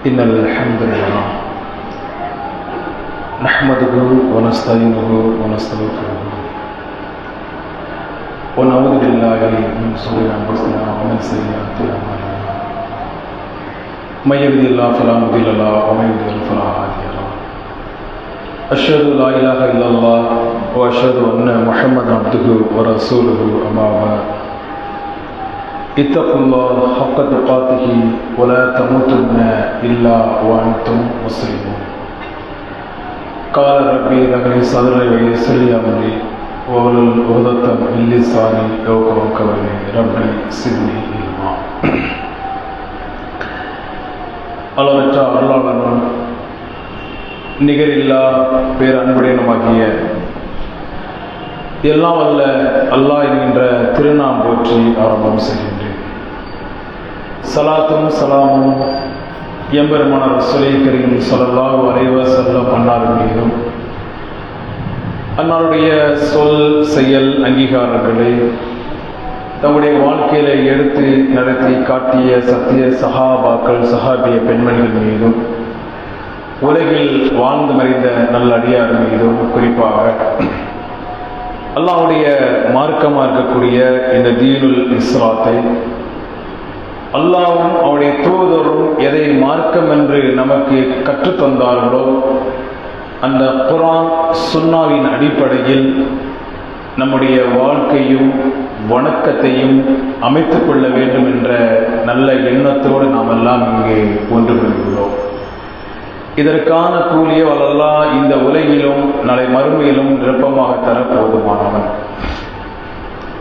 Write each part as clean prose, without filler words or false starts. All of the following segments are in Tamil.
إن الحمد لله نحمده ونستعينه ونستغفره ونعوذ بالله من شرور أنفسنا ومن سيئات أعمالنا من يهده الله فلا مضل له ومن يضلل فلا هادي له أشهد أن لا إله إلا الله وأشهد أن محمدا عبده ورسوله أما بعد اتقوا الله حق تقاته ولا تموتن إلا وأنتم مسلمون قال ربي اشرح لي صدري ويسر لي أمري واحلل عقدة من لساني يفقهوا قولي ربي زدني علما. அளவற்ற அருளாளனும் நிகரில்லா பேரன்புடையனுமாகிய எல்லாம் வல்ல அல்லாஹ் என்கின்ற திருநாம் போற்றி ஆரம்பம் செய்கின்றேன். சலாத்தும் சலாமும் எம்பெருமான ரசூலை கரீம் ஸல்லல்லாஹு அலைஹி வஸல்லம் அன்னார் மீதும் அன்னாருடைய சொல் செயல் அங்கீகாரங்களை தம்முடைய வாழ்க்கையில எடுத்து நடத்தி காட்டிய சத்திய சஹாபாக்கள் சஹாபிய பெண்மணிகள் மீதும் உலகில் வாழ்ந்து மறைந்த நல்ல அடியார் மீதும் குறிப்பாக அல்லாஹ்வுடைய மார்க்கமாக இருக்கக்கூடிய இந்த தீனுல் இஸ்லாத்தை அல்லாஹ்வும் அவருடைய தூதரும் எதை மார்க்கம் என்று நமக்கு கற்றுத்தந்தார்களோ அந்த குர்ஆன் சுன்னாவின் அடிப்படையில் நம்முடைய வாழ்க்கையும் வணக்கத்தையும் அமைத்துக் கொள்ள வேண்டும் என்ற நல்ல எண்ணத்தோடு நாம் எல்லாம் இங்கே ஒன்று கொள்கிறோம். இதற்கான கூலிய அல்லாஹ் இந்த உலகிலும் நாளை மறுமையிலும் நிரப்பமாக தர போதுமானவன்.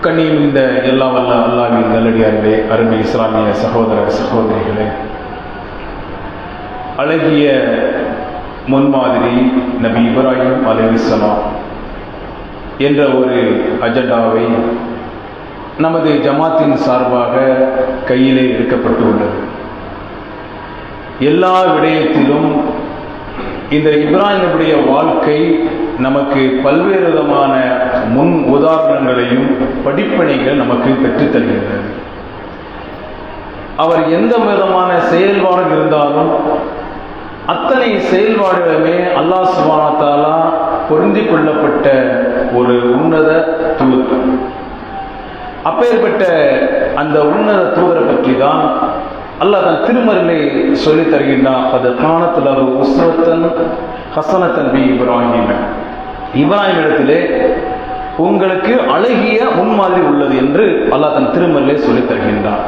கண்ணியும் இந்த எல்லா வல்ல அல்லாஹ்வின் நல்லடியார்களே, அருமை இஸ்லாமிய சகோதர சகோதரிகளே, அழகிய முன்மாதிரி நபி இப்ராஹிம் அலைஹிஸ்ஸலாம் என்ற ஒரு அஜெண்டாவை நமது ஜமாத்தின் சார்பாக கையிலே எடுக்கப்பட்டுள்ளது. எல்லா விடயத்திலும் இந்த இப்ராஹிமுடைய வாழ்க்கை நமக்கு பல்வேறு விதமான முன் உதாரணங்களையும் படிப்பனைகள் நமக்கு பெற்றுத் தருகின்றது. அவர் எந்த விதமான செயல்பாடு இருந்தாலும் அத்தனை செயல்பாடுகளுமே அல்லாஹ் சுப்ஹானஹு வ தஆலா பொருந்தி கொள்ளப்பட்ட ஒரு உன்னத தூதர். அப்பேற்பட்ட அந்த உன்னத தூதரை பற்றி தான் அல்லாஹ் தன் திருமறையிலே சொல்லித் தருகின்றான். அது கானத் லஹு உஸ்வத்தன் ஹஸனத்தன் பி இப்ராஹிம். இப்ராஹிம் இடத்திலே உங்களுக்கு அழகிய முன்மாதிரி உள்ளது என்று அல்லாஹ் தன் திருமறையிலே சொல்லித் தருகின்றான்.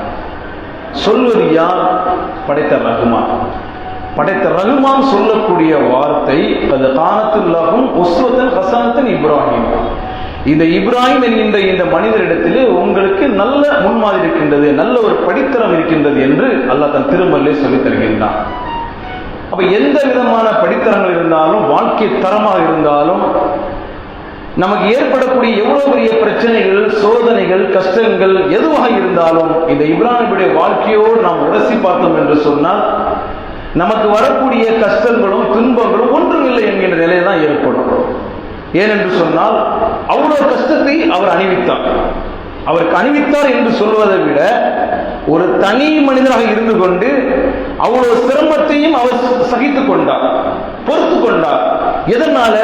சொல்வது யார்? படைத்த ரஹ்மான். படைத்த ரஹ்மான் சொல்லக்கூடிய வார்த்தை அது கானத் லஹு உஸ்வத்தன் ஹஸனத்தன் இப்ராஹிம். இந்த இப்ராஹிம் என்கின்ற இந்த மனிதரிடத்திலே உங்களுக்கு நல்ல முன்மாதிரி இருக்கின்றது, நல்ல ஒரு படித்தரம் இருக்கின்றது என்று அல்லாஹ் தன் திருமறையிலே சொல்லித் தருகின்றான். அப்ப எந்த விதமான படித்தரங்கள் இருந்தாலும், வாழ்க்கை தரமாக இருந்தாலும், நமக்கு ஏற்படக்கூடிய எவ்வளவு பெரிய பிரச்சனைகள், சோதனைகள், கஷ்டங்கள் எதுவாக இருந்தாலும் இந்த இப்ராஹிமுடைய வாழ்க்கையோடு நாம் உரசி பார்த்தோம் என்று சொன்னால் நமக்கு வரக்கூடிய கஷ்டங்களும் துன்பங்களும் ஒன்றும் இல்லை என்கின்ற நிலை தான் ஏற்படும். ஏனென்று சொன்னால் அவ்வளவு கஷ்டத்தை அவர் அணிவித்தார். அவருக்கு அணிவித்தார் என்று சொல்வதை விட ஒரு தனி மனிதராக இருந்து கொண்டு அவ்வளவு சிரமத்தையும் அவர் சகித்துக் கொண்டார், பொறுத்து கொண்டார். எதனால?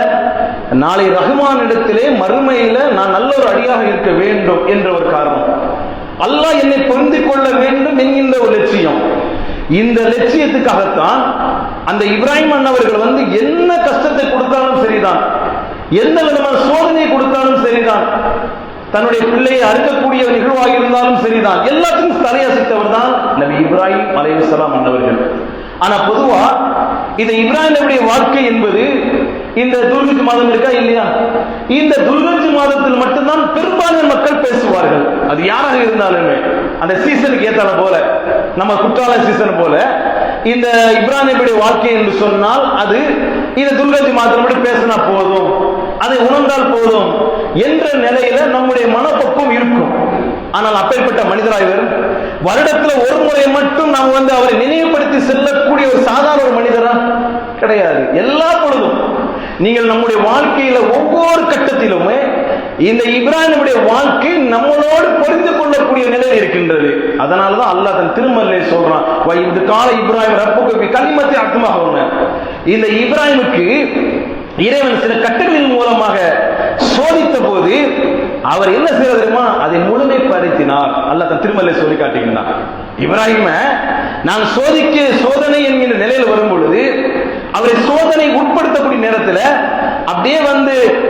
நாளை ரஹ்மானிடத்திலே மறுமையில நான் நல்ல ஒரு அடியாக இருக்க வேண்டும் என்ற ஒரு காரணம். அல்லாஹ் என்னை பொருந்திக் கொள்ள வேண்டும் என்கின்ற ஒரு லட்சியம். இந்த லட்சியத்துக்காகத்தான் அந்த இப்ராஹிம் அண்ணவர்கள் என்ன கஷ்டத்தை கொடுத்தாலும் சரிதான், எந்த விதமான சோதனையை கொடுத்தாலும் சரிதான், தன்னுடைய பிள்ளையை அறுக்கக்கூடிய நிகழ்வாக இருந்தாலும் சரிதான், எல்லாத்துக்கும் தலையசைத்தவர் தான் நபி இப்ராஹிம் அலைஹிஸ்ஸலாம் அன்னவர்கள். ஆனா பொதுவா இந்த இப்ராஹிமுடைய வாழ்க்கை என்பது இந்த துல்ஹஜ் மாதம் இருக்கா இல்லையா, இந்த துல்ஹஜ் மாதத்தில் மட்டும்தான் பெரும்பாலான மக்கள் பேசுவார்கள். அது யாராக இருந்தாலுமே அந்த சீசனுக்கு ஏத்தால போல, நம்ம குற்றால சீசன் போல இந்த இப்ராஹிமுடைய வாழ்க்கை என்று சொன்னால் அது இந்த துல்ஹஜ் மாதத்தில் மட்டும் பேசினா போதும், அதை உணர்ந்தால் போதும் என்ற நிலையில நம்முடைய மனப்பக்குவம் இருக்கும். ஆனால் அப்பேற்பட்ட மனிதராய்வர் வருடத்துல ஒரு முறை மட்டும் நாம் அவரை நினைவுபடுத்தி செல்லக்கூடிய ஒரு சாதாரண ஒரு மனிதரா கிடையாது. எல்லா பொழுதும் நீங்கள் நம்முடைய வாழ்க்கையில ஒவ்வொரு கட்டத்திலுமே இந்த இப்ராஹிமுடைய வாழ்க்கை நம்மளோடு புரிந்து கொள்ளக்கூடிய நிலையில் இருக்கின்றது. அதனாலதான் அல்லாஹ் தன் திருமறையிலே சொல்றான், இந்த கால இப்ராஹிம் ரப்புக்கு கலிமத்தை அர்த்தமாக. இந்த இப்ராஹிமுக்கு இறைவன் சில கட்டளைகளின் மூலமாக சோதித்த போது அவர் என்ன செய்யறது தெரியுமா, அதை முழுமைப்படுத்தினார். அல்லாஹ் தன் திருமறையிலே சொல்லி காட்டுகின்றான், இப்ராஹிம நான் சோதனை என்கிற நிலையில் வரும் பொழுது அவரை சோதனை உட்படுத்தக்கூடிய நேரத்தில் அப்படியே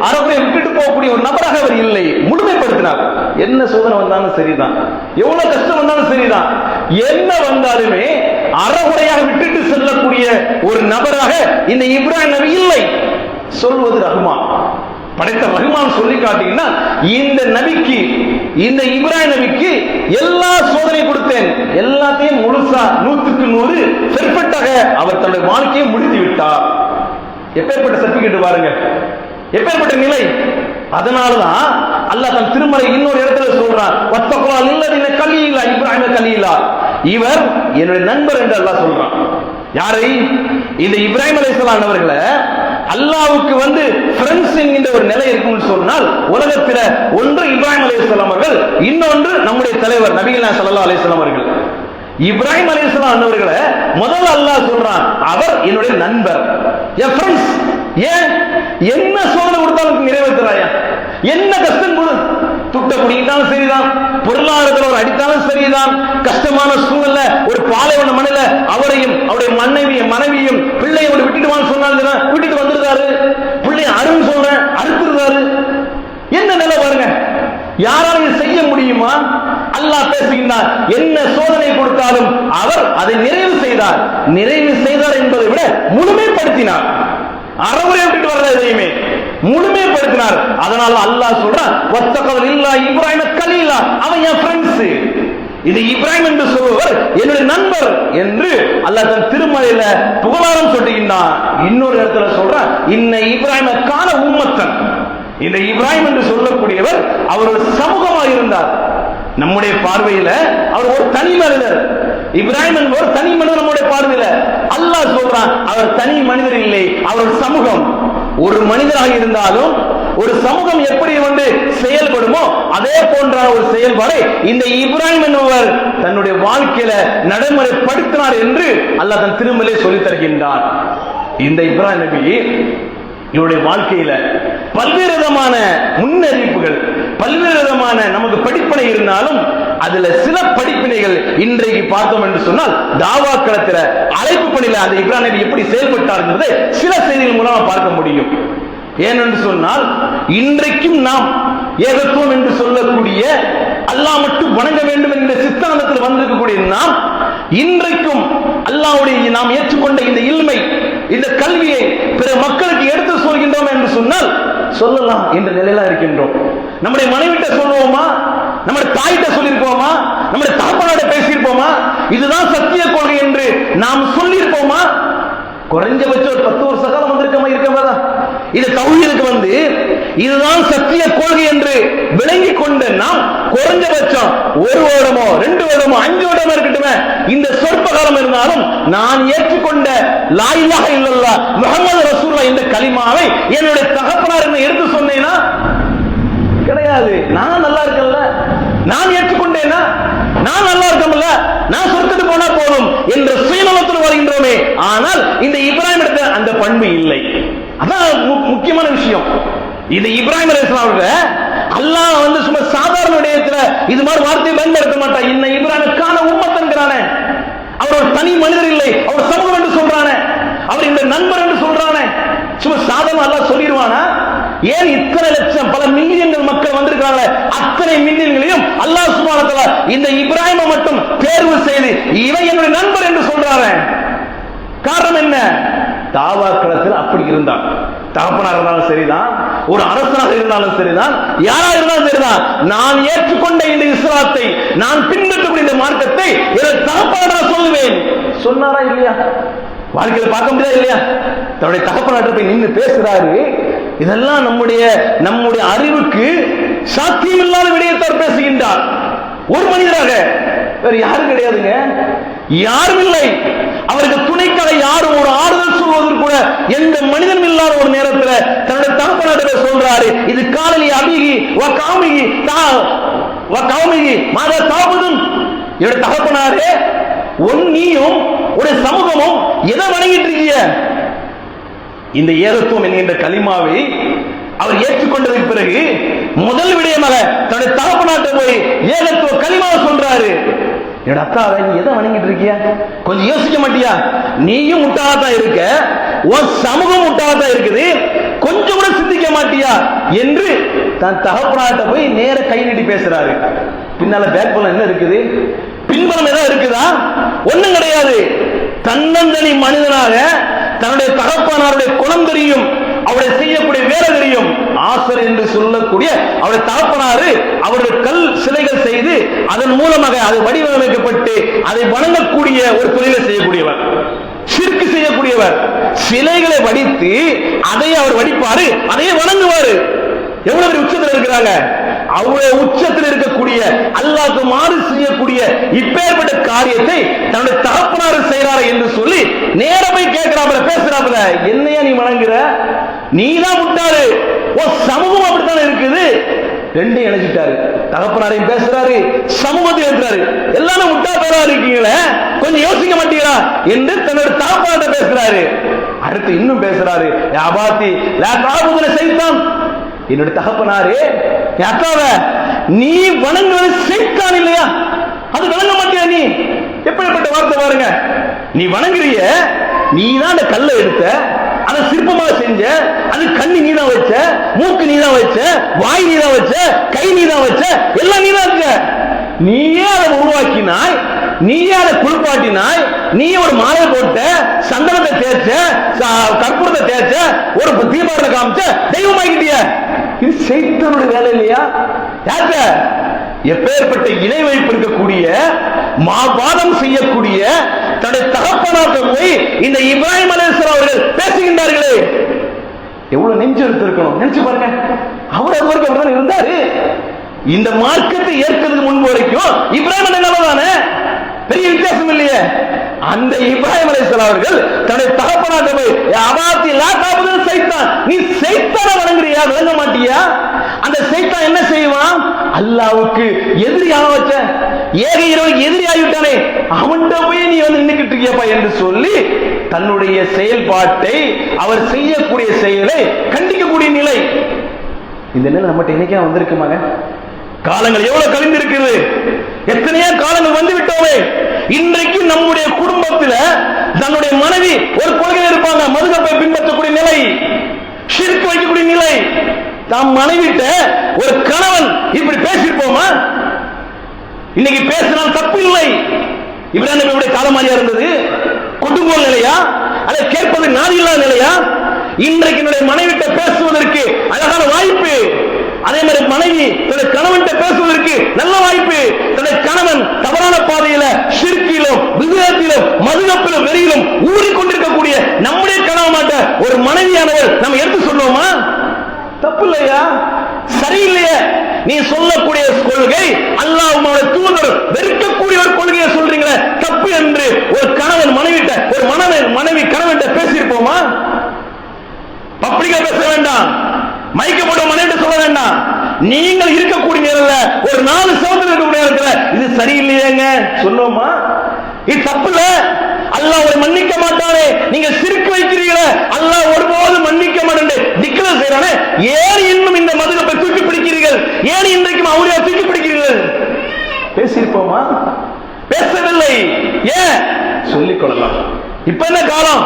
அறகுறையை விட்டுட்டு போகக்கூடிய ஒரு நபராக அவர் இல்லை, முழுமைப்படுத்தினார். என்ன சோதனை வந்தாலும் சரிதான், எவ்வளவு கஷ்டம் வந்தாலும் சரிதான், என்ன வந்தாலுமே அறகுறையாக விட்டுட்டு செல்லக்கூடிய ஒரு நபராக இந்த இப்ராஹிம் நபி இல்லை. சொல்வது ரஹ்மான், படைத்த ரஹ்மான் சொல்லி காட்டீங்கன்னா இந்த நபிக்கு, இந்த இப்ராஹிம் நபிக்கு எல்லா சோதனை கொடுத்தேன், எல்லாத்தையும் முழுசா 100க்கு 100 பெர்ஃபெக்ட்டாக அவர் தன்னுடைய வாழ்க்கையை முடித்து விட்டார். எப்பேற்பட்ட சர்டிபிகேட் பாருங்க, எப்பேற்பட்ட நிலை. அதனாலதான் அல்லாஹ் தன் திருமறை இன்னொரு இடத்துல சொல்றான், வத்தகுல்லா லில்லதீன கலீலா இப்ராஹிம் கலீலா, இவர் என்னுடைய நண்பர் என்று அல்லாஹ் சொல்றான். யாரை? இந்த இப்ராஹிம் அலைஹிஸ்ஸலாம் அவர்களை அல்லாஹ்வுக்கு ஃப்ரெண்ட்ஸ் என்கின்ற ஒரு நிலை இருக்கும்னு சொன்னால் உலகத்தில் ஒன்று இப்ராஹிம் அலைஹிஸ்ஸலாம் அவர்கள், இன்னொன்று நம்முடைய தலைவர் நபிகள் நாயகம் ஸல்லல்லாஹு அலைஹி வஸல்லம் அவர்கள். இப்ராஹிம் அலைஹிஸ்ஸலாம் அவர்களை முதல்ல அல்லாஹ் சொல்றான், அவர் என்னுடைய நண்பர், என் ஃப்ரெண்ட்ஸ். ஏன்? என்ன சோதனை கொடுத்தாலும் நிறைவேற்றுறாயா, என்ன கஷ்டம் கொடு, துட்ட குடிக்கிட்டாலும் சரிதான், பொருளாதாரத்தில் ஒரு அடித்தாலும் சரிதான், கஷ்டமான சூழல்ல ஒரு பாலைவன மண்ணில அவரையும் அவருடைய மனைவியும் பிள்ளையோட விட்டுட்டு சொன்னாங்க, விட்டுட்டு வந்துருக்காரு, பிள்ளை அருன்னு சொல்றேன் அறுத்துருக்காரு. என்ன நிலை பாருங்க, யாராலும் செய்ய முடியுமா? அல்லாஹ் பேசுகின்றார், என்ன சோதனை கொடுத்தாலும் அவர் அதை நிறைவு செய்தார் என்பதை விட முழுமைப்படுத்தினார். அறவுரை விட்டுட்டு வரல, எதையுமே முழுமைப்படுத்தினார். அதனால அல்லாஹ் சொல்றான், வத்தகல் இல்லா இப்ராஹிம கலீலா, அவன் என் ஃப்ரெண்ட்ஸ். இது இப்ராஹிம் என்று சொல்பவர் என்னுடைய நண்பர் என்று அல்லாஹ் தன் திருமறையில புகழாரம் சொல்லுகின்றான். இன்னொரு இடத்துல சொல்றான், இன்ன இப்ராஹிம கான உம்மத்தன், இந்த இப்ராஹிம் என்று சொல்லக்கூடியவர் அவர் ஒரு சமூகமாக இருந்தார். நம்முடைய பார்வையில அவர் ஒரு தனி மனிதர், இப்ராஹிம் என்பவர் தனி மனிதர். நம்முடைய பார்வையில அல்லாஹ் சொல்றான், அவர் தனி மனிதர் இல்லை, அவர் ஒரு சமூகம். ஒரு மனிதராக இருந்தாலும் ஒரு சமூகம் எப்படி செயல்படுமோ அதே போன்ற ஒரு செயல்பாடு இந்த இப்ராஹிம் என்பவர் தன்னுடைய வாழ்க்கையில நடைமுறைப்படுத்தினார் என்று அல்லாஹ் தன் திருமறையிலே சொல்லித் தருகின்றார். இந்த இப்ராஹிம் நபி இவருடைய வாழ்க்கையில பல்வேறு விதமான முன்னறிவிப்புகள், பல்வேறு விதமான நமக்கு படிப்பினை இருந்தாலும் அதுல சில படிப்பினைகள் இன்றைக்கு பார்த்தோம் என்று சொன்னால் தாவா களத்துல அழைப்பு பணியில அந்த இப்ராஹிம் நபி எப்படி செயல்பட்டார் என்பதை சில செய்திகள் மூலமா பார்க்க முடியும். ஏனென்று சொன்னால் இன்றைக்கும் நாம் ஏகத்துவம் என்று சொல்லக்கூடிய அல்லாஹ் மட்டும் வணங்க வேண்டும் என்ற சித்தாந்தத்தில் வந்திருக்கக்கூடிய நாம் இன்றைக்கும் அல்லாஹ்வுடைய நாம் ஏற்றுக்கொண்ட இந்த இல்மை, இந்த கல்வியை பிற மக்களுக்கு எடுத்து சொல்கின்றோம் என்று சொன்னால் சொல்லலாம் என்ற நிலையில இருக்கின்றோம். நம்முடைய மனைவிட்ட சொல்லுவோமா, நம்முடைய தாயிட்ட சொல்லியிருப்போமா, நம்முடைய தகப்பனோட பேசியிருப்போமா, இதுதான் சத்திய கொள்கை என்று நாம் சொல்லியிருப்போமா? குறைஞ்சபட்சம் ஒரு 10 வருஷ காலம் இருக்கா? இது தௌஹீதுக்கு இதுதான் சத்திய கொள்கை என்று விளங்கி கொண்ட நாம் குறைஞ்சபட்சம் 1 வருடமோ 2 வருடமோ 5 வருடமோ இருக்கட்டுமே, இந்த சொற்ப காலம் இருந்தாலும் நான் ஏற்றுக்கொண்ட லா இலாஹ இல்லல்லாஹ் முஹம்மது ரசூலுல்லாஹ் இந்த கலிமாவை என்னுடைய தகப்பனார் என்ன எடுத்து சொன்னேனா? கிடையாது. நான் நல்லா இருக்கேன்ல, நான் ஏற்றுக்கொண்டேனா, நான் நல்லா இருக்கேன்ல, நான் சொர்க்கத்துக்கு போனா போதும் என்ற சுயநலத்தில் வருகின்றோமே. ஆனால் இந்த இப்ராஹிம் இடத்துல அந்த பண்பு இல்லை. அதான் முக்கியமான விஷயம். இந்த இப்ராஹிம் அலைஹிஸ்ஸலாம் அவர்கள் அல்லாஹ் சும்மா சாதாரண விடயத்துல இது மாதிரி வார்த்தையை பயன்படுத்த மாட்டான். இன்ன இப்ராஹிமுக்கான உம்மத்ங்கிறானே, அவர் ஒரு தனி மனிதர் இல்லை, அவர் சமூகம் என்று சொல்றானே, அவர் இந்த நண்பர் என்று சொல்றானே, சும்மா சாதாரண அல்லாஹ் சொல்லிடுவானா? ஏன் இத்தனை லட்சம் பல மில்லியன்கள் மக்கள் வந்திருக்கிறாங்க, அத்தனை மில்லியன்களையும் அல்லாஹ் சுப்ஹானஹு வ தஆலா இந்த இப்ராஹிமை மட்டும் தேர்வு செய்து இவன் என்னுடைய நண்பர் என்று சொல்றாங்க. காரணம் என்ன? தாவா களத்தில் அப்படி இருந்தான். தகப்பனாக இருந்தாலும் சரிதான், ஒரு அரசனாக இருந்தாலும் சரிதான், யாரா இருந்தாலும் சரிதான், நான் ஏற்றுக்கொண்ட இந்த இஸ்லாத்தை, நான் பின்பற்றக்கூடிய இந்த மார்க்கத்தை என் தகப்பனாக சொல்லுவேன். சொன்னாரா இல்லையா? வாழ்க்கையில பார்க்க முடியாது இல்லையா? தன்னுடைய தகப்பனாட்ட போய் நின்று பேசுறாரு. இதெல்லாம் நம்முடைய அறிவுக்கு சாத்தியமில்லாத விடயத்தார் பேசுகின்றார். ஒரு மனிதராக, வேற யாரும் கிடையாதுங்க, யாரும் இல்லை. அவருக்கு துணைக்காக யாரும் ஒரு ஆறுதல் சொல்வதற்கு கூட எந்த மனிதனும் இல்லாத ஒரு நேரத்தில் தன்னுடைய தகப்பனாட்ட சொல்றாரு, இது காலலி அபிகி வ காமிகி வ காமிகி மாதா தாபுதும். என்னுடைய தகப்பனாரே, நீயும் ஒரு சமூகமும் எதை வணங்கிட்டு இருக்கீங்க? இந்த ஏகத்துவம் என்கின்ற கலிமாவை அவர் ஏற்றுக்கொண்டதற்கு பிறகு முதல் விடயமாக தன்னுடைய தகப்பனாட்ட போய் ஏகத்துவ கலிமாவை சொல்றாரு. என்னோட அக்கா, நீ எதை வணங்கிட்டு இருக்கியா? கொஞ்சம் யோசிக்க மாட்டியா? நீயும் முட்டாளத்தான் இருக்க, உன் சமூகம் முட்டாளத்தான் இருக்குது, கொஞ்சம் கூட சிந்திக்க மாட்டியா என்று தன் தகப்பனாட்ட போய் நேர கை நீட்டி பேசுறாரு. பின்னால பேக்போன் என்ன இருக்குது? பின்பலம் ஏதாவது இருக்குதா? ஒண்ணும் கிடையாது. தன்னந்தனி மனிதனாக தன்னுடைய தகப்பனாருடைய குணம் தெரியும், அவருடைய செய்யக்கூடிய வேலை தெரியும். ஆசர் என்று சொல்லக்கூடிய அவருடைய தகப்பனாரு அவருடைய கல் சிலைகள் செய்து அதன் மூலமாக அது வடிவமைக்கப்பட்டு அதை வணங்கக்கூடிய ஒரு தொழிலை செய்யக்கூடியவர், ஷிர்க் செய்யக்கூடியவர். சிலைகளை வடித்து அதை அவர் வடிப்பாரு, அதையே வணங்குவாரு. எவ்வளவு பெரிய உச்சத்தில் இருக்கிறாங்க. அவ்வளவு உச்சத்தில் இருக்கக்கூடிய அல்லாஹ்வுக்கு மாறு செய்யக்கூடிய இப்பேற்பட்ட காரியத்தை தன்னுடைய தகப்பனார் செய்யறாரு என்று சொல்லி நேர போய் கேட்கிறாப்புல, பேசுறாப்புல, என்னையா நீ வணங்குற? நீதான் முட்டாரு, உன் சமூகம் அப்படித்தானே இருக்குது. ரெண்டையும் இணைச்சிட்டாரு. தகப்பனாரையும் பேசுறாரு, சமூகத்தையும் இருக்கிறாரு. எல்லாரும் முட்டா பேரா இருக்கீங்களே, கொஞ்சம் யோசிக்க மாட்டீங்களா என்று தன்னுடைய தகப்பனார்ட்ட பேசுறாரு. அடுத்து இன்னும் பேசுறாரு, அபாத்தி லா தாபுதுன சைத்தான். என்னுடைய தகப்பனாரே, அக்காவ நீ வணங்குவது சைத்தான் இல்லையா? அது வணங்க மாட்டியா? நீ எப்படிப்பட்ட வார்த்தை பாருங்க. நீ வணங்குறிய, நீ தான் அந்த கல்லை எடுத்த, அதை சிற்பமா செஞ்ச, அது கண்ணி நீதான் வச்ச, மூக்கு நீதான் வச்ச, வாய் நீதான் வச்ச, கை நீதான் வச்ச, எல்லாம் நீதான் இருக்க. நீயே அதை உருவாக்கினாய், நீயே அதை குளிப்பாட்டினாய், நீ ஒரு மாலை போட்ட, சந்தனத்தை தேய்ச்ச, கற்பூரத்தை தேய்ச்ச, ஒரு தீபாவளி காமிச்ச, தெய்வமாக்கிட்டிய. இது சைத்தானுடைய வேலை இல்லையா? யாக்க எப்பேற்பட்ட இணை வைப்பு இருக்கக்கூடிய மாவாதம் செய்யக்கூடிய தன்னுடைய தகப்பனாக போய் இந்த இப்ராஹிம் அலைஹிஸ்ஸலாம் அவர்கள் பேசுகின்றார்களே, எவ்வளவு நெஞ்சு இருக்கணும் நினைச்சு பாருங்க. அவர் அது வரைக்கும் அப்படிதான் இருந்தாரு. இந்த மார்க்கத்தை ஏற்கிறதுக்கு முன்பு வரைக்கும் இப்ராஹிம் நல்லதானே, பெரிய வித்தியாசம் இல்லையே. அந்த இப்ராஹிம் அலைஹிஸ்ஸலாம் அவர்கள் தன்னுடைய தகப்பனாக போய் அபாத்தி லா தாபுதுன சைத்தான், நீ சைத்தானை வணங்குறியா? விளங்க மாட்டியா? அந்த சைத்தான் என்ன செய்வான்? அல்லாஹ்வுக்கு எதிரியாக வச்ச, ஏக இறைவனுக்கு எதிரி ஆகிவிட்டானே, அவன்கிட்ட போய் நீ வந்து நின்னுக்கிட்டு இருக்கியப்பா என்று சொல்லி தன்னுடைய செயல்பாட்டை, அவர் செய்யக்கூடிய செயலை கண்டிக்கக்கூடிய நிலை. இந்த நிலை நம்மகிட்ட இன்னைக்கே வந்திருக்குமாங்க? காலங்கள் எவ்வளவு கழிந்திருக்கிறது, எத்தனையோ காலங்கள் வந்து விட்டோமே. இன்றைக்கு நம்முடைய குடும்பத்தில் தன்னுடைய மனைவி ஒரு கொள்கையில் இருப்பாங்க, மதுகப்பை பின்பற்றக்கூடிய நிலை, ஷிர்க் வைக்கக்கூடிய நிலை. தாம் மனைவிட்ட ஒரு கணவன் இப்படி பேசிருப்போமா? இன்னைக்கு பேசினால் தப்பு இல்லை. இப்ராஹிம் நபியுடைய காலம் மாதிரியா இருந்தது? கொடுங்கோல் நிலையா? அதை கேட்பது நாதி இல்லாத நிலையா? இன்றைக்கு என்னுடைய மனைவிட்ட பேசுவதற்கு அழகான வாய்ப்பு. அதே மாதிரி மனைவி தன்னுடைய கணவன் பேசுவதற்கு நல்ல வாய்ப்பு. தன்னுடைய கணவன் தவறான பாதையில ஷிர்கிலும் விதத்திலும் மதுகப்பிலும் வெறியிலும் ஊறிக்கொண்டிருக்கக்கூடிய நம்முடைய கணவனாட்ட ஒரு மனைவியானவர் நம்ம எடுத்து சொல்லுவோமா? தப்பு இல்லையா? சரியில்லையே. நீ சொல்லக்கூடிய கொள்கை அல்லாஹ்வுடைய தூதர் வெறுக்கக்கூடிய ஒரு கொள்கையை சொல்றீங்களே, தப்பு என்று ஒரு கணவன் மனைவிட்ட, ஒரு மனைவி கணவன் பேசியிருப்போமா? பப்ளிக்கா பேச வேண்டாம், மைக்கப்பட்ட மனைவிட்ட சொல்ல வேண்டாம். நீங்கள் இருக்கக்கூடிய நேரத்துல ஒரு 4 சகோதரர்கள் இருக்கக்கூடிய நேரத்துல இது சரியில்லையேங்க சொல்லுவோமா? இது தப்பு இல்ல, அல்லாஹ் ஒரு மன்னிக்க மாட்டானே, நீங்க சிரிக்க வைக்கிறீங்களே, அல்லாஹ் ஒருபோது மன்னிக்க மாட்டேன் டிக்ளேர் செய்யறானே, ஏன் இன்னும் இந்த மதுகப்பை தூக்கி பிடிக்கிறீர்கள்? ஏன் இன்றைக்கும் அவரையா தூக்கி பிடிக்கிறீர்கள்? பேசியிருப்போமா? பேசவில்லை. ஏன் சொல்லிக் கொள்ளலாம். இப்ப என்ன காலம்,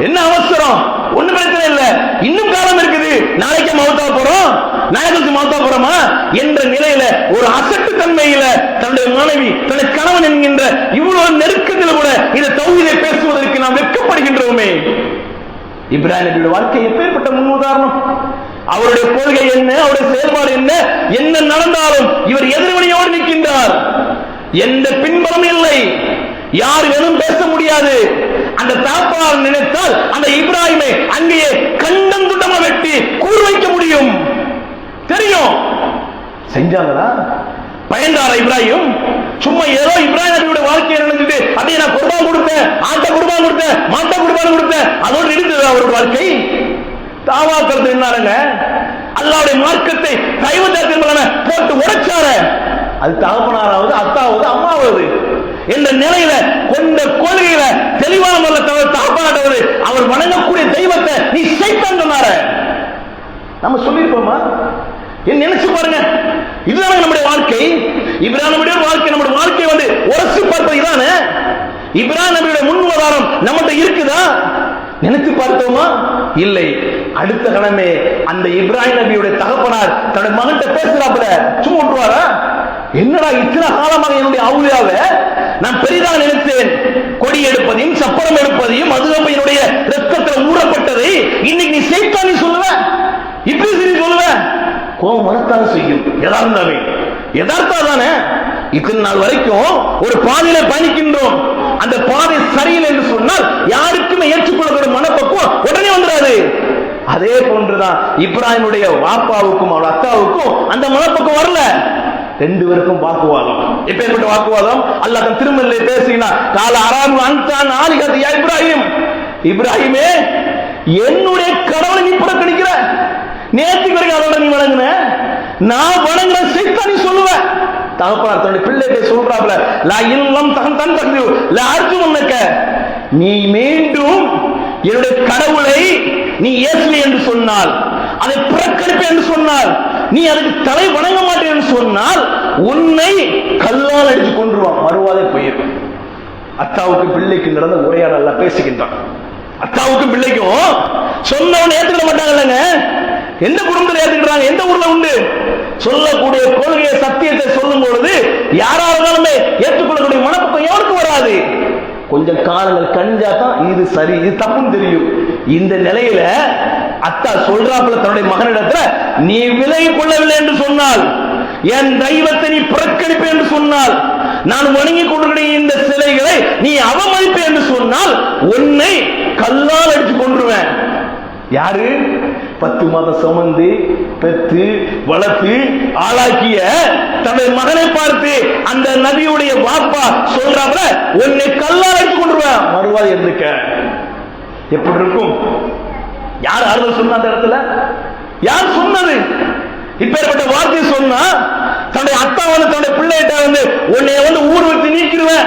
என்ன அவசரம்? ஒண்ணு பிரச்சனை இல்ல, இன்னும் காலம் இருக்குது. நாளைக்கு மௌத்தா போறோம், நாளைக்கு மௌத்தா போறோமா என்ற நிலையில ஒரு அசட்டு தன்மையில தன்னுடைய மனைவி தன்னுடைய கணவன் என்கின்ற இவ்வளவு நெருக்கத்தில் கூட இந்த தௌஹீதை பேசுவதற்கு நாம் வெட்கப்படுகின்றோமே. இப்ராஹிம் நபியுடைய வாழ்க்கை எப்பேற்பட்ட முன்னுதாரணம். அவருடைய கொள்கை என்ன, அவருடைய செயல்பாடு என்ன, என்ன நடந்தாலும் இவர் எதிர்வினையோடு நிற்கின்றார். எந்த பின்புலம் இல்லை, யார் வேணும் பேச முடியாது. அந்த தாப்பார் நினைத்தால் அந்த இப்ராஹிமை அங்கேயே கண்டம் துண்டமா வெட்டி கூர் வைக்க முடியும். தெரியும், செஞ்சாங்களா? பயந்தாரா இப்ராஹிம்? சும்மா ஏதோ இப்ராஹிம் நபியுடைய வாழ்க்கையை நினைச்சிட்டு அதை நான் குர்பான் கொடுத்தேன், ஆட்ட குர்பான் கொடுத்தேன், மாட்ட குர்பான் கொடுத்தேன், அதோடு இருந்தது அவருடைய வாழ்க்கை. தாவாக்கிறது என்னாருங்க, அல்லாஹ்வுடைய மார்க்கத்தை சைவத்தின் போட்டு உடைச்சார. அது தகப்பனாராவது, அத்தாவது, அம்மாவது என்ற நிலையில கொண்ட கொள்கையில தெளிவான முறையில் தகப்பனாட்டவர் அவர் வணங்கக்கூடிய தெய்வத்தை நீ சைத்தான் சொன்னார. நம்ம சொல்லியிருப்போமா? நினைச்சு பாருங்க, இதுதான் நம்முடைய வாழ்க்கை. இப்ராஹிம் நபியுடைய வாழ்க்கை, நம்முடைய வாழ்க்கை உரசி பார்ப்பது இதானே. இப்ராஹிம் நபியுடைய முன்னுதாரணம் நம்மகிட்ட இருக்குதா? நினைத்து பார்த்தோமா? இல்லை. அடுத்த கடமை அந்த இப்ராஹிம் நபியுடைய தகப்பனார் தன்னுடைய மகன்கிட்ட பேசுறாப்புல சும்மா விட்டுருவாரா? என்னடா இத்தனை காலமாக என்னுடைய அவுலியாவை நான் பெரிதாக நினைத்தேன், கொடி எடுப்பதையும் சப்பரம் எடுப்பதையும் மதுகப்பையினுடைய ரத்தத்தில் ஊறப்பட்டதை இன்னைக்கு நீ சைத்தானி சொல்லுவ, இப்படி சரி சொல்லுவ, கோபம் வரத்தான் செய்யும். யதார்த்தம் தானே. இத்தனை நாள் வரைக்கும் ஒரு பாதையில பயணிக்கின்றோம், அந்த பாதை சரியில்லை என்று சொன்னால் யாருக்குமே ஏற்றுக்கொள்ளக்கூடிய மனப்பக்குவம் உடனே வந்துடாது. அதே போன்றுதான் இப்ராஹிமுடைய வாப்பாவுக்கும் அவருடைய அத்தாவுக்கும் அந்த மனப்பக்குவம் வரல. ரெண்டு பேருக்கும் வாக்குவாதம். எப்பேற்பட்ட வாக்குவாதம்? அல்லாஹ் தன் திருமறையிலே பேசினார், கால அராம் அன்தான் ஆலிகத் யா இப்ராஹிம், இப்ராஹிமே என்னுடைய கடவுளை நீ புறக்கணிக்கிற, நேற்றுக்கு வரைக்கும் அதோட நீ வணங்குன, நான் வணங்குற சைத்தானி சொல்லுவ. தகப்பனார் தன்னுடைய பிள்ளைகளை சொல்றாப்ல, லா இல்லம் தன் தன் தகுதி லா அர்ஜுனக்க, நீ மீண்டும் என்னுடைய கடவுளை நீ இயேசுவே என்று சொன்னால், அதை புறக்கணிப்பே என்று சொன்னால், நீ அதுக்கு தலை வணங்க மாட்டேன் என்று சொன்னால் உன்னை கல்லால் அடித்து கொன்றுவான். மறுவாதே போயிடும். அத்தாவுக்கு பிள்ளைக்கு நடந்த உரையாடல் பேசுகின்றான். அத்தாவுக்கும் பிள்ளைக்கும் சொன்னவன் ஏற்றுக்கிட மாட்டாங்கல்லங்க. எந்த குடும்பத்தில் ஏற்றுக்கிறாங்க? எந்த ஊர்ல உண்டு? சொல்லக்கூடிய கொள்கையை சத்தியத்தை சொல்லும் பொழுது யாராலுமே ஏற்றுக்கொள்ளக்கூடிய மனப்பக்கம் எவனுக்கு வராது. கொஞ்சம் காலங்கள் கணிஞ்சாதான் இது சரி இது தப்புன்னு தெரியும். இந்த நிலையில அத்தா சொல்றாப்புல தன்னுடைய மகனிடத்துல, நீ விலகி கொள்ளவில்லை என்று சொன்னால், என் தெய்வத்தை நீ புறக்கணிப்பே என்று சொன்னால், நான் வணங்கி கொண்டிருக்கிற இந்த சிலைகளை நீ அவமதிப்பே என்று சொன்னால் உன்னை கல்லால் அடித்து கொன்றுவேன். யாரு? 10 மாதம் சுமந்து பெற்று வளர்த்து ஆளாக்கிய தன்னுடைய மகனை பார்த்து அந்த நபியுடைய வாப்பா சொல்றாங்க, உன்னை கல்லால் அடித்து கொன்றுவேன், மறுவாது இருந்துக்க. எப்படி இருக்கும்? யார் ஆறுதல் சொன்ன அந்த இடத்துல? யார் சொன்னது? இப்பேற்பட்ட வார்த்தை சொன்னா தன்னுடைய அத்தா தன்னுடைய பிள்ளைகிட்ட உன்னை ஊர் வச்சு நீக்கிடுவேன்,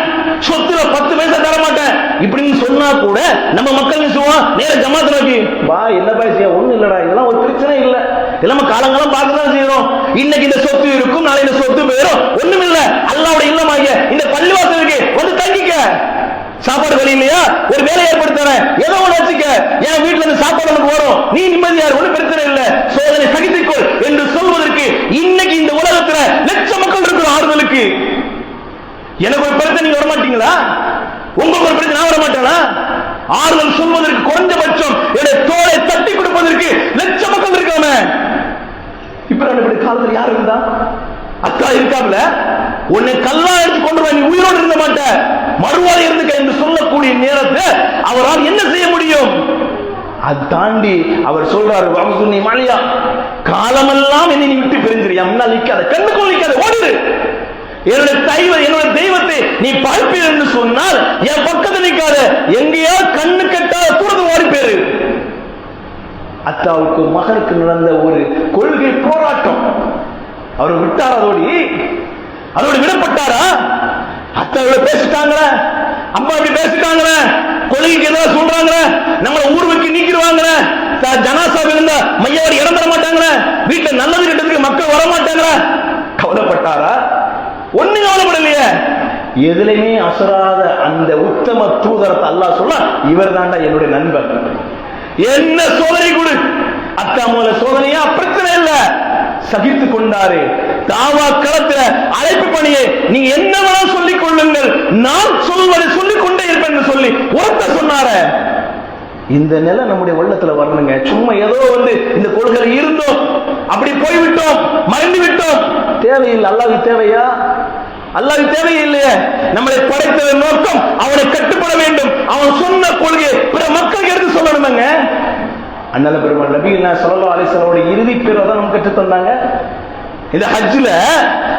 சொத்துல 10 பைசா தர மாட்டேன் இப்படின்னு சொன்னா கூட நம்ம மக்கள் சொல்லுவோம், நேர ஜமாத் நோக்கி வா, என்ன பேசியா, ஒண்ணு இல்லடா, இதெல்லாம் ஒரு பிரச்சனை இல்லை, இதெல்லாம் காலங்காலம் பார்த்துதான் செய்யறோம். இன்னைக்கு இந்த சொத்து இருக்கும், நாளை இந்த சொத்து போயிடும், ஒண்ணும் இல்ல, அல்லாஹ்வுடைய இல்லமாகிய இந்த பள்ளிவாசலுக்கு தங்கிக்க. சாப்பாடு வழி இல்லையா, ஒரு வேலை ஏற்படுத்துறேன், ஏதோ ஒண்ணு வச்சுக்க, என் வீட்டுல இருந்து சாப்பாடு நமக்கு வரும், நீ நிம்மதியார், ஒண்ணு பிரச்சனை இல்ல, சோதனை சகித்துக்கொள் என்று சொல்வதற்கு இன்னைக்கு இந்த உலகத்துல லட்சம் மக்கள் இருக்கிற ஆறுதலுக்கு. எனக்கு ஒரு பிரச்சனை நீங்க வரமாட்டீங்களா? உங்களுக்கு ஒரு பிரச்சனை நான் வரமாட்டேனா? ஆறுதல் சொல்வதற்கு குறைஞ்சபட்சம் என்னுடைய தோலை தட்டி கொடுப்பதற்கு லட்சம் மக்கள் இருக்காம. இப்ப காலத்தில் யார் இருந்தா? அக்கா இருக்காப்ல, உன்னை கல்லா எடுத்து கொண்டு நீ உயிரோடு இருந்த மாட்ட, மறுவாதை இருந்துக்க என்று சொல்லக்கூடிய நேரத்தை அவரால் என்ன செய்ய முடியும்? அதை தாண்டி அவர் சொல்றாரு, நீ மழையா காலமெல்லாம் என்னை நீ விட்டு பிரிஞ்சிருயா, முன்னால் நிக்காத, கண்ணுக்குள் நிக்காத, ஓடிடு, என்னுடைய தெய்வத்தை நீ பார்ப்பீர் என்று சொன்னால் என் பக்கத்தில் நிக்காத, எங்கேயா கண்ணு கட்டாத தூரத்து ஓடி பேரு. அத்தாவுக்கு மகனுக்கு நடந்த ஒரு கொள்கை போராட்டம். அவர் விட்டார், அதோடு விடப்பட்டாரா? அத்தாவோட பேசிட்டாங்க, அம்மா இப்படி பேசிட்டாங்க, கொள்கைக்கு எதாவது சொல்றாங்க, நம்மளை ஊருக்கு நீக்கிடுவாங்க, ஜனாசா விழுந்த மையோடு இடம் தர மாட்டாங்க, வீட்டுல நல்லது கிட்டத்துக்கு மக்கள் வர மாட்டாங்க. கவலைப்பட்டாரா? ஒண்ணு கவலைப்படலையே. எதுலையுமே அசராத அந்த உத்தம தூதரத்தை அல்லாஹ் சொல்ல, இவர் தாண்டா என்னுடைய நண்பர். என்ன சோதனை கொடு, அத்தா மூல சோதனையா பிரச்சனை இல்ல, சகித்து கொண்டாரு. தாவா களத்துல அழைப்பு பணியை நீங்க என்ன வேணாலும் சொல்லிக் கொள்ளுங்கள், நான் சொல்வதை சொல்லிக் கொண்டே இருப்பேன் சொல்லி உரத்த சொன்னாரு. இந்த நிலை நம்முடைய உள்ளத்துல வரணுங்க. சும்மா ஏதோ இந்த கொள்கை இருந்தோம், அப்படி போய்விட்டோம், மறைந்து விட்டோம், தேவையில்லை. அல்லாஹ்வுக்கு தேவையா? அல்லாஹ்வுக்கு தேவையில்லையே. நம்மளை படைத்ததன் நோக்கம் அவனை கட்டுப்பட வேண்டும், அவன் சொன்ன கொள்கை பிற மக்களுக்கு எடுத்து சொல்லணுங்க. அண்ணல பெருமாள் நபிகள் ஸல்லல்லாஹு அலைஹி வஸல்லம் இறுதி பேரை தான் நமக்கு கற்றுத் தந்தாங்க. இந்த ஹஜ்ஜில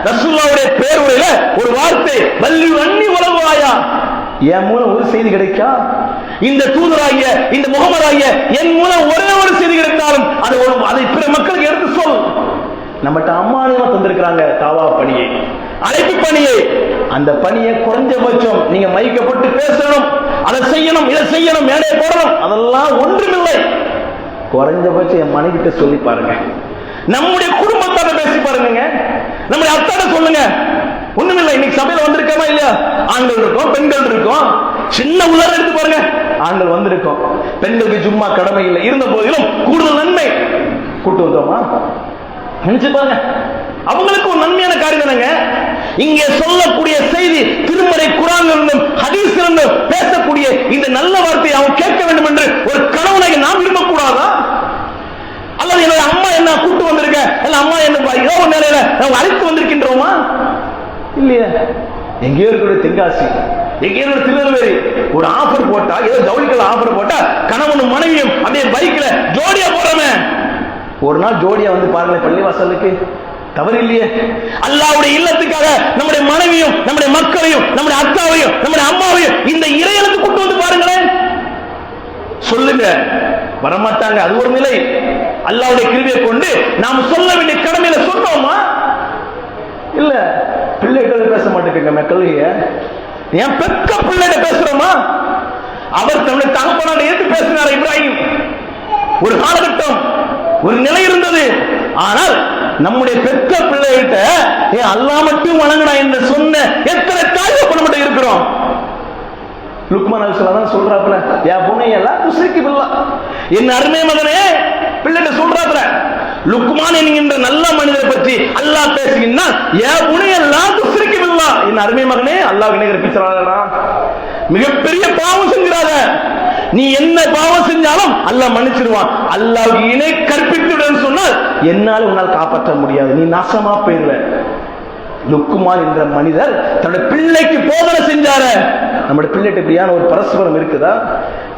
ரசூலுல்லாஹ்வுடைய பேருரையில ஒரு வார்த்தை, வல்லி வன்னி உலவாயா, என் மூலம் ஒரு செய்தி கிடைக்கா, இந்த தூதராகிய இந்த முகமதாகிய என் மூலம் ஒரே ஒரு செய்தி கிடைத்தாலும் அதை பிற மக்களுக்கு எடுத்து சொல். நம்மகிட்ட அம்மானியமா தந்திருக்கிறாங்க தாவா பணியை, அழைப்பு பணியை. அந்த பணியை குறைஞ்சபட்சம் நீங்க மைக்கப்பட்டு பேசணும், அதை செய்யணும், இதை செய்யணும், மேலே போடணும், அதெல்லாம் ஒன்றுமில்லை. குறைஞ்சபட்சம் என் மனைவிட்ட சொல்லி பாருங்க, நம்முடைய குடும்பத்தார பேசி பாருங்க, நம்முடைய அத்தாட சொல்லுங்க. ஒண்ணுமில்லை. இன்னைக்கு சபையில வந்திருக்கோமா இல்லையா? ஆண்கள் இருக்கோம், பெண்கள் இருக்கோம். சின்ன உதாரணம் எடுத்து பாருங்க, ஆண்கள் வந்திருக்கோம், பெண்களுக்கு ஜும்மா கடமை இல்லை, இருந்த போதிலும் கூடுதல் நன்மை கூட்டு வந்தோமா? நினைச்சு பாருங்க, அவங்களுக்கு ஒரு நன்மையான காரியம் தானங்க. இங்கே சொல்லக்கூடிய செய்தி திருமறை குர்ஆன் இருந்தும் ஹதீஸ் இருந்தும் பேசக்கூடிய இந்த நல்ல வார்த்தையை அவன் கேட்க வேண்டும் என்று ஒரு கணவனை நாம் விரும்பக்கூடாதா? அல்லது என்னோட அம்மா என்ன கூட்டு வந்திருக்க, அம்மா என்ன ஏதோ ஒரு நிலையில அவங்க அழைத்து வந்திருக்கின்றோமா? இல்லையா? எங்கேயோ இருக்கிற தென்காசி, எங்கேயோ திருநெல்வேலி ஒரு ஆஃபர் போட்டா, ஏதோ ஜவுளிக்கல் ஆஃபர் போட்டா கணவனும் மனைவியும் அப்படியே பைக்ல ஜோடியா போறோமே, ஒரு நாள் ஜோடியா பாருங்க பள்ளிவாசலுக்கு, தவறு இல்லையே? அல்லாஹ்வுடைய இல்லத்துக்காக நம்முடைய மனைவியும் நம்முடைய மக்களையும் நம்முடைய அத்தாவையும் நம்முடைய அம்மாவையும் இந்த இறையிலுக்கு கொண்டு வந்து பாருங்களேன். சொல்லுங்க, வரமாட்டாங்க. அது ஒரு நிலை. அல்லாஹ்வுடைய கிருபையை கொண்டு நாம் சொல்ல வேண்டிய கடமையில சொன்னோமா? இல்ல. பிள்ளைகள் பேச மாட்டேங்க மக்களைய, ஏன் பெக்க பிள்ளைகிட்ட பேசுறோமா? அவர் தன்னுடைய தகப்பனாரை ஏற்று பேசினார் இப்ராஹிம். ஒரு காலகட்டம், ஒரு நிலை இருந்தது. ஆனால் நம்முடைய பெற்ற பிள்ளைகிட்ட அல்லாஹ் மட்டும் வணங்கினா என்று சொன்ன எத்தனை தாய் தகப்பன் இருக்கிறோம். லுக்மான் அலைஹிஸ்ஸலாம் சொல்றாப்ல, யா புனைய லா துஸ்ரிக் பில்லாஹ், என் அருமை மகனே பிள்ளைகிட்ட சொல்றாப்ல, லுக்மான் என்கின்ற நல்ல மனிதரை பற்றி அல்லாஹ் பேசுகின்றான். யா புனைய லா துஸ்ரிக் பில்லாஹ், என் அருமை மகனே அல்லாஹ்வுக்கு இணை கற்பிக்கிறாரா? மிகப்பெரிய பாவம் செஞ்சிராத, நீ என்ன பாவம் செஞ்சாலும் அல்லாஹ் மன்னிச்சிடுவான். அல்லாஹ்வுக்கு இணை கற்பித்துடன் சொன்னால் என்னால உன்னால் காப்பாற்ற முடியாது, நீ நாசமா போயிடுவ. லுக்மான் என்ற மனிதர் தன்னுடைய பிள்ளைக்கு போதனை செஞ்சாரு. நம்முடைய பிள்ளைகிட்ட இப்படியான ஒரு பரஸ்பரம் இருக்குதா?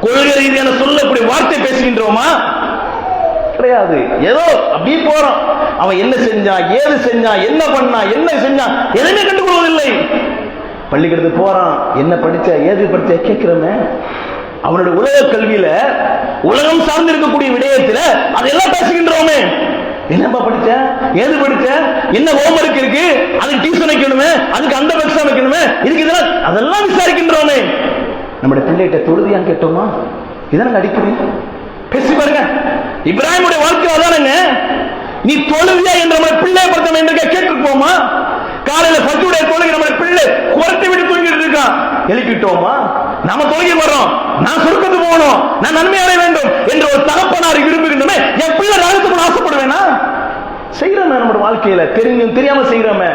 கொள்கை ரீதியான சொல்லக்கூடிய வார்த்தை பேசுகின்றோமா? கிடையாது. ஏதோ அப்படி போறோம். அவன் என்ன செஞ்சான், ஏது செஞ்சான், என்ன பண்ணா, என்ன செஞ்சான், எதுவுமே கண்டுகொள்வதில்லை. பள்ளிக்கூடத்துக்கு போறான், என்ன படிச்ச, ஏது படிச்ச கேட்கிறோமே. அவனுடைய உலக கல்வியில உலகம் சார்ந்து இருக்கக்கூடிய விடயத்துல அதெல்லாம் பேசுகின்றோமே. என்னப்பா படிச்ச, ஏது படிச்ச, என்ன ஹோம்வொர்க் இருக்கு, அதுக்கு டியூஷன் வைக்கணுமே, அதுக்கு அந்த எக்ஸாம் வைக்கணுமே, இதுக்கு இதெல்லாம் அதெல்லாம் விசாரிக்கின்றோமே. நம்முடைய பிள்ளைகிட்ட தொழுதியான்னு கேட்டோமா? இதான அடிக்கடி பேசி பாருங்க. இப்ராஹிமுடைய வாழ்க்கை அதானுங்க. நீ தொழுதியா என்று நம்முடைய பிள்ளையை படுத்த என்று கேட்டுருப்போமா? காலையில ஃபஜ்ருடைய தொழுகை நம்முடைய பிள்ளை குரத்தை விட்டு தூங்கிட்டு இருக்கான், எழுப்பிட்டோமா? நாம தொழுகை வர்றோம், நான் சொர்க்கத்துக்கு போகணும், நான் நன்மை அடைய வேண்டும் என்று ஒரு தகப்பனார் விரும்புகின்றமே, என் பிள்ளை நரகத்துக்கு ஆசைப்படுவேனா? செய்யறோமே நம்முடைய வாழ்க்கையில, தெரிஞ்சும் தெரியாம செய்யறோமே.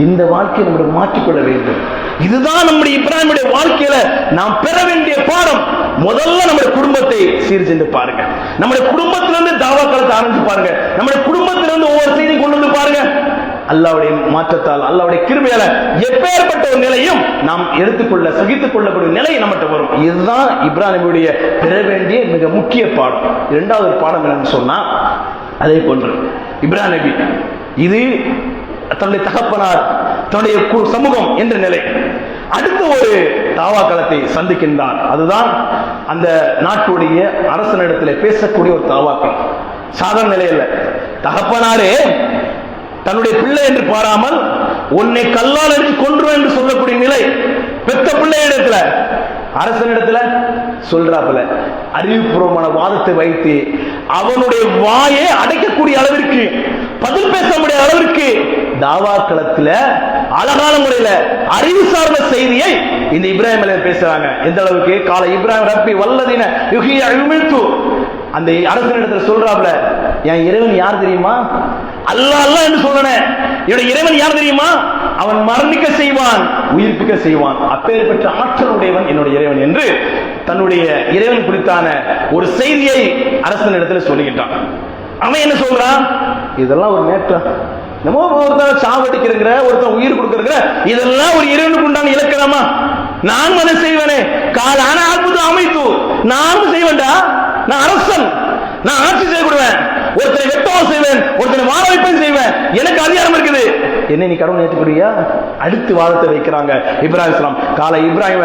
இந்த வாழ்க்கையை நம்ம மாற்றிக்கொள்ள வேண்டும். இதுதான் நம்முடைய இப்ராஹிமுடைய வாழ்க்கையில நாம் பெற வேண்டிய பாடம். முதல்ல நம்முடைய குடும்பத்தை சீர் சென்று பாருங்க. நம்முடைய குடும்பத்திலிருந்து தாவா களத்தை ஆரம்பிச்சு பாருங்க. நம்முடைய குடும்பத்திலிருந்து ஒவ்வொரு செய்தியும் கொண்டு வந்து பாருங்க. அல்லாஹ்வுடைய மாற்றத்தால், அல்லாஹ்வுடைய கிருபையால எப்பேற்பட்ட ஒரு நிலையும் நாம் எடுத்துக்கொள்ள, சகித்துக் கொள்ளக்கூடிய நிலை நம்மகிட்ட வரும். இதுதான் இப்ராஹிமுடைய பெற வேண்டிய மிக முக்கிய பாடம். இரண்டாவது பாடம் என்னன்னு சொன்னா, அதே போன்று இப்ராஹிம் நபி இது தன்னுடைய தகப்பனார், தன்னுடைய சமூகம் என்ற நிலை. அடுத்த ஒரு தாவா களத்தை சந்திக்கின்றார். அதுதான் அந்த நாட்டுடைய அரசனிடத்தில் பேசக்கூடிய ஒரு தாவாக்கள். சாதாரண நிலையில தகப்பனாரே தன்னுடைய பிள்ளை என்று பாராமல் உன்னை கல்லால் அடித்து கொன்றுவேன் என்று சொல்லக்கூடிய நிலை. பெத்த பிள்ளை இடத்துல, அரசனிடத்துல சொல்றாப்புல அறிவுபூர்வமான வாதத்தை வைத்து அவனுடைய வாயை அடைக்கக்கூடிய அளவிற்கு, பதில் பேச முடிய அளவிற்கு தாவா களத்துல அழகான முறையில அறிவு சார்ந்த செய்தியை இந்த இப்ராஹிம் பேசுறாங்க. எந்த அளவுக்கு? கால இப்ராஹிம் ரப்பி வல்லதீன யுஹ்யி உமிழ்து, அந்த அரசனிடத்துல சொல்றாப்ல, என் இறைவன் யார் தெரியுமா? அல்லாஹ் அல்லாஹ் என்று சொல்லணும். என்னுடைய இறைவன் யார் தெரியுமா? அவன் மரணிக்க செய்வான், உயிர்ப்பிக்க செய்வான், அப்பேற்பட்ட ஆற்றல் உடையவன் என்னுடைய இறைவன் என்று தன்னுடைய இறைவன் குறித்தான ஒரு செய்தியை அரசனிடத்துல சொல்லிக்கிட்டான். அவன் என்ன சொல்றான்? இதெல்லாம் ஒரு நேற்று நம்ம ஒருத்தர் சாவடிக்கிற, ஒருத்தர் உயிர் கொடுக்கிற, இதெல்லாம் ஒரு இறைவனுக்கு உண்டான இலக்கணமா? நான் அதை செய்வேனே, காலான அற்புதம் அமைத்து நானும் செய்வேன்டா. நான் அரசன், நான் ஆட்சி செய்யப்படுவேன், ஒருத்தனை வெட்டவும் செய்வேன், ஒருத்தனை வாழ வைப்பேன் செய்வேன், எனக்கு அதிகாரம் இருக்குது. என்ன நீ கடவுள் ஏற்றுக்கிறியா? அடுத்து வாதத்தை வைக்கிறாங்க இப்ராஹிம் இஸ்லாம். கால இப்ராஹிம்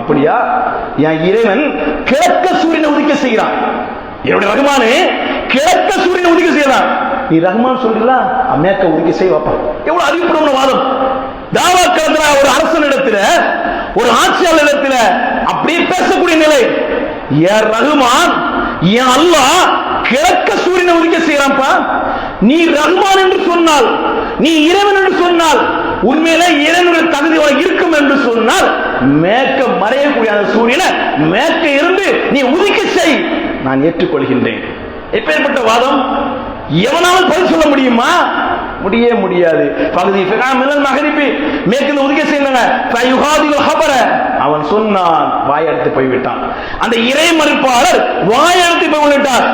அப்படியா? என் இறைவன் கிழக்க சூரியனை உதிக்க செய்கிறான். என்னுடைய ரஹ்மானு கிழக்க சூரியனை உதிக்க செய்யலாம். நீ ரஹ்மான் சொல்றீங்களா? மேற்க உதிக்க செய்வாப்பா. எவ்வளவு அறிவுபூர்வமான வாதம்! தாவா கலந்துற ஒரு அரசனிடத்துல, ஒரு ஆட்சியாளரிடத்துல அப்படியே பேசக்கூடிய நிலை. ஏன் ரஹ்மான், ஏன் அல்லாஹ் கிழக்க சூரியனை உதிக்க செய்யறான்ப்பா. நீ ரஹ்மான் என்று சொன்னால், நீ இறைவன் என்று சொன்னால், உண்மையிலே இறைவனுடைய தகுதி இருக்கும் என்று சொன்னால், மேற்க மறையக்கூடிய அந்த சூரியனை மேற்க இருந்து நீ உதிக்க செய், நான் ஏற்றுக்கொள்கின்றேன். எப்பேற்பட்ட வாதம்! எவனாலும் பதில் சொல்ல முடியுமா? முடியே முடியாது. பகுதி மேற்கு உதிக்க செய்யுங்க. அவன் சொன்னான், வாயெடுத்து போய்விட்டான். அந்த இறை மறுப்பாளர் வாயெடுத்து போய்விட்டார்.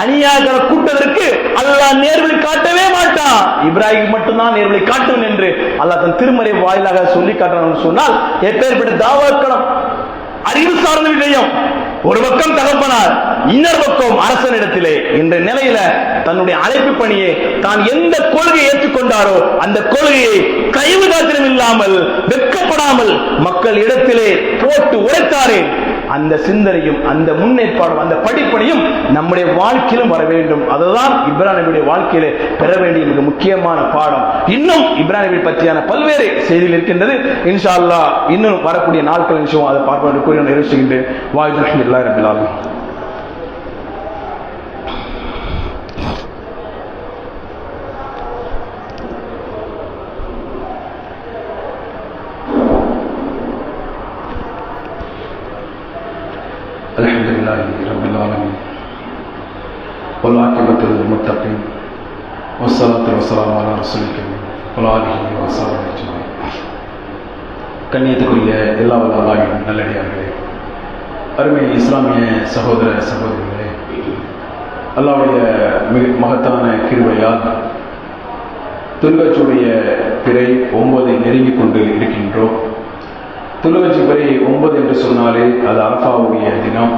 அநியாயக்கார கூட்டத்திற்கு அல்லாஹ் நேர்வழி காட்டவே மாட்டான். இப்ராஹிம் மட்டும்தான் நேர்வழி காட்டுவன் என்று அல்லாஹ் தன் திருமறை வாயிலாக சொல்லி காட்டணும் சொன்னால், எப்பேற்பட்ட தாவாக்களம்! அறிவு சார்ந்த விஷயம். ஒரு பக்கம் தகப்பனார், இன்னொரு பக்கம் அரசனிடத்திலே என்ற நிலையில தன்னுடைய அழைப்பு பணியை தான் எந்த கொள்கையை ஏற்றுக்கொண்டாரோ அந்த கொள்கையை கைவு காத்திரம் இல்லாமல், வெட்கப்படாமல் மக்கள் இடத்திலே போட்டு உரைத்தாரே, அந்த சிந்தனையும் அந்த முன்னேற்பாடும் அந்த படிப்பனையும் நம்முடைய வாழ்க்கையிலும் வர வேண்டும். அதுதான் இப்ராஹிம் நபியுடைய வாழ்க்கையிலே பெற வேண்டிய மிக முக்கியமான பாடம். இன்னும் இப்ராஹிம் நபி பற்றியான பல்வேறு செய்திகள் இருக்கின்றது. இன்ஷா அல்லாஹ் இன்னும் வரக்கூடிய நாட்கள் நிச்சயம் அதை பார்ப்பதற்கு கூறி நிறைவு செய்கின்றேன். வாழ்த்து அல்ஹம்துலில்லாஹி ரப்பில் ஆலமீன். அல்ஹம்துலில்லாஹி ரப்பில் ஆலமீன். வல்-ஆகிபத்து லில்-முத்தகீன். வஸ்ஸலாத்து வஸ்ஸலாமு அலா ரசூலில் கரீம் வ ஆலிஹி வ ஸஹ்பிஹி அஜ்மஈன். கண்ணியத்துக்குரிய எல்லா வல்ல அல்லாஹ்வின் நல்லடியார்களே, அருமை இஸ்லாமிய சகோதர சகோதரிகளே, அல்லாஹ்வுடைய மிக மகத்தான கிருபையால் துல்கஜுடைய பிறை 9 நெருங்கிக் கொண்டு இருக்கின்றோம். துல்கஜ் பிறை 9 என்று சொன்னாலே அது அரஃபாவுடைய தினம்.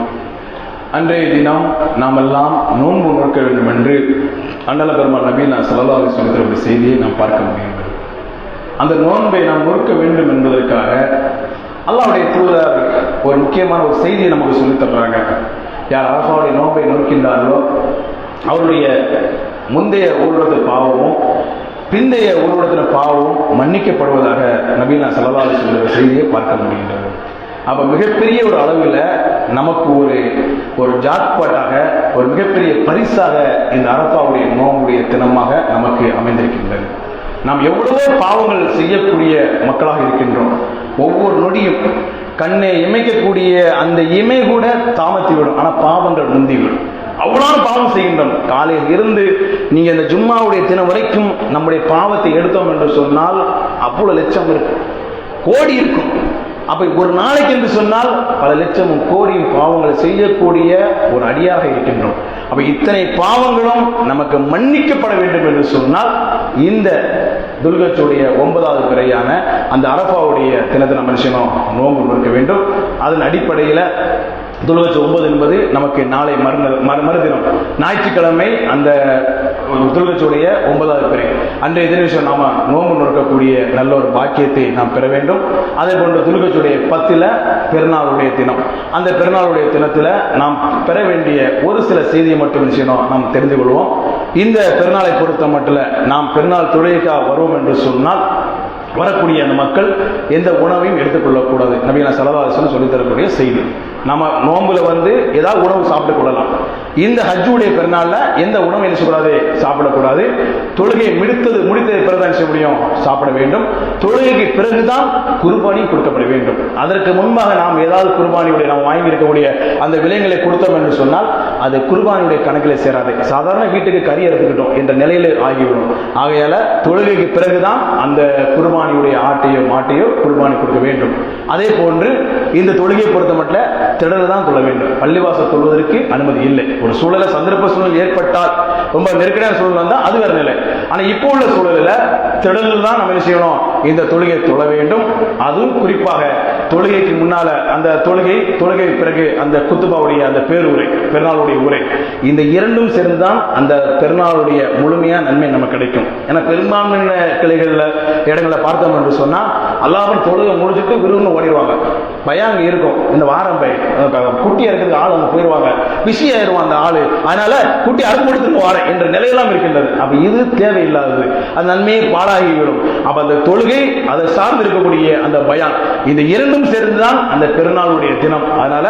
அன்றைய தினம் நாம் எல்லாம் நோன்பு நோக்க வேண்டும் என்று அண்ணல பெருமான் நபீனா ஸல்லல்லாஹு அலைஹி வஸல்லம் செய்தியை நாம் பார்க்க முடிகின்றது. அந்த நோன்பை நாம் நோக்க வேண்டும் என்பதற்காக அல்லாஹ்வுடைய தூதர் ஒரு முக்கியமான ஒரு செய்தியை நமக்கு சொல்லித் தர்றாங்க. யார் அரஃபாவுடைய நோன்பை நோக்கின்றார்களோ அவருடைய முந்தைய ஊர்வலத்து பாவமும் பிந்தைய ஊர்வலத்தின் பாவமும் மன்னிக்கப்படுவதாக நபீனா ஸல்லல்லாஹு அலைஹி வஸல்லம் செய்தியை பார்க்க முடிகின்றது. அப்ப மிகப்பெரிய ஒரு அளவில் நமக்கு ஒரு ஜாக்பாட்டாக, ஒரு மிகப்பெரிய பரிசாக இந்த அரஃபாவுடைய நோன்புடைய தினமாக நமக்கு அமைந்திருக்கின்றது. நாம் எவ்வளவோ பாவங்கள் செய்யக்கூடிய மக்களாக இருக்கின்றோம். ஒவ்வொரு நொடியும் கண்ணை இமைக்கக்கூடிய அந்த இமை கூட தாமத்தி விடும், ஆனால் பாவங்கள் முந்திவிடும். அவ்வளவு பாவம் செய்கின்றோம். காலையில் இருந்து நீங்க இந்த ஜும்மாவுடைய தினம் வரைக்கும் நம்முடைய பாவத்தை எடுத்தோம் என்று சொன்னால் அவ்வளவு லட்சம் இருக்கும், கோடி இருக்கும். அப்ப ஒரு நாளைக்கு என்று சொன்னால் பல லட்சமும் கோடியும் பாவங்களை செய்யக்கூடிய ஒரு அடியாக இருக்கின்றோம். அப்ப இத்தனை பாவங்களும் நமக்கு மன்னிக்கப்பட வேண்டும் என்று சொன்னால் இந்த துல்கஜுடைய 9வது பிறையான அந்த அரஃபாவுடைய தினத்தை நம்ம நிச்சயமா நோன்பு நோக்க வேண்டும். அதன் அடிப்படையில் துல்கஜ் 9 என்பது நமக்கு நாளை மறுதினம் ஞாயிற்றுக்கிழமை அந்த துல்கஜுடைய 9வது பிறை அன்றைய தினம் நாம நோன்பு நோக்கக்கூடிய நல்ல ஒரு பாக்கியத்தை நாம் பெற வேண்டும். அதே போன்று துல்கஜுடைய 10 பெருநாளுடைய தினம், அந்த பெருநாளுடைய தினத்தில் நாம் பெற வேண்டிய ஒரு சில செய்தியை மட்டும் நிச்சயம் நாம் தெரிந்து கொள்வோம். இந்த பெருநாளை பொறுத்த மட்டும் நாம் பெருநாள் தொழுகைக்காக வருவோம் என்று சொன்னால் வரக்கூடிய அந்த மக்கள் எந்த உணவையும் எடுத்துக்கொள்ளக்கூடாது. நபிகள் ஸல்லல்லாஹு அலைஹி வஸல்லம் சொல்லித் தரக்கூடிய செய்தி. நம்ம நோம்புல ஏதாவது உணவு சாப்பிட்டு கொள்ளலாம். இந்த ஹஜ்ஜுடைய பெருநாள்ல எந்த உணவு என்ன செய்யக்கூடாது, சாப்பிடக்கூடாது. தொழுகை முடித்தது பிறகுதான் செய்ய முடியும், சாப்பிட வேண்டும். தொழுகைக்கு பிறகுதான் குர்பானி கொடுக்கப்பட வேண்டும். அதற்கு முன்பாக நாம் ஏதாவது குர்பானியுடைய நாம் வாங்கி இருக்கக்கூடிய அந்த விலைகளை கொடுத்தோம் என்று சொன்னால் அது குர்பானியுடைய கணக்கில் சேராது. சாதாரண வீட்டுக்கு கறி எடுத்துக்கிட்டோம் என்ற நிலையில ஆகிவிடும். ஆகையால தொழுகைக்கு பிறகுதான் அந்த குர்பானியுடைய ஆட்டையோ மாட்டையோ குர்பானி கொடுக்க வேண்டும். அதே போன்று இந்த தொழுகையை பொறுத்த மட்டும் திடல் தான் தொழ வேண்டும். பள்ளிவாசல் தொழுவதற்கு அனுமதி இல்லை. ஒரு சூழல சந்தர்ப்ப சூழல் ஏற்பட்டால், ரொம்ப நெருக்கடியான சூழல் வந்தால் அது வேற நிலை. ஆனா இப்போ உள்ள சூழலில் திடல் தான் நம்ம என்ன செய்யணும், இந்த தொழுகை தொழ வேண்டும். அதுவும் குறிப்பாக தொழுகைக்கு முன்னால அந்த தொழுகை பிறகு அந்த குத்துபாவுடைய அந்த பேருரை, பெருநாளுடைய உரை, இந்த இரண்டும் சேர்ந்துதான் அந்த பெருநாளுடைய முழுமையா நன்மை நமக்கு கிடைக்கும். ஏன்னா பெரும்பான்மையான கிளைகள்ல இடங்களை பார்த்தோம் என்று சொன்னா அல்லாஹ்வின் தொழுகை முடிச்சுட்டு விரும்புன்னு ஓடிடுவாங்க. பயம் அங்க இருக்கும். இந்த வாரம் குட்டி அறுக்கிறதுக்கு ஆள் அவங்க போயிடுவாங்க, பிஸி ஆயிடுவான் அந்த ஆளு. அதனால குட்டி அறுப்பு கொடுத்துட்டு வாரேன் என்ற நிலையெல்லாம் இருக்கின்றது. அப்ப இது தேவையில்லாதது, அந்த நன்மையை பாழாகிவிடும். அப்ப அந்த தொழுகை, அதை சார்ந்து இருக்கக்கூடிய அந்த பயான், இந்த இரண்டும் சேர்ந்துதான் அந்த பெருநாளுடைய தினம். அதனால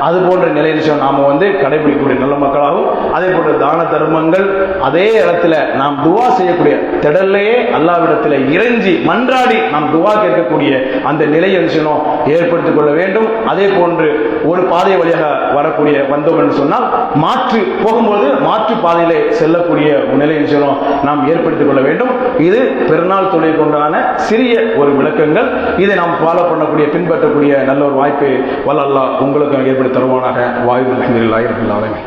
அது போன்ற நிலையில் நாம கடைபிடிக்கக்கூடிய நல்ல மக்களாகவும், அதே போன்ற தான தர்மங்கள், அதே இடத்துல நாம் துவா செய்யக்கூடிய திடல்லையே அல்லாஹ்விடத்தில் இறைஞ்சி மன்றாடி நாம் துவா கேட்கக்கூடிய அந்த நிலையை ஏற்படுத்திக் கொள்ள வேண்டும். அதே போன்று ஒரு பாதை வழியாக வந்தோம் என்று சொன்னால் போகும்போது மாற்று பாதையிலே செல்லக்கூடிய நிலையை நாம் ஏற்படுத்திக் கொள்ள வேண்டும். இது பெருநாள் தொழிலை கொண்டான சிறிய ஒரு விளக்கங்கள். இதை நாம் ஃபாலோ பண்ணக்கூடிய, பின்பற்றக்கூடிய நல்ல ஒரு வாய்ப்பை வல்ல அல்லாஹ் உங்களுக்கு ஏற்படுத்தி தருவானாக. வாயுல் அல்ஹம்துலில்லாஹி ரப்பில் ஆலமீன்.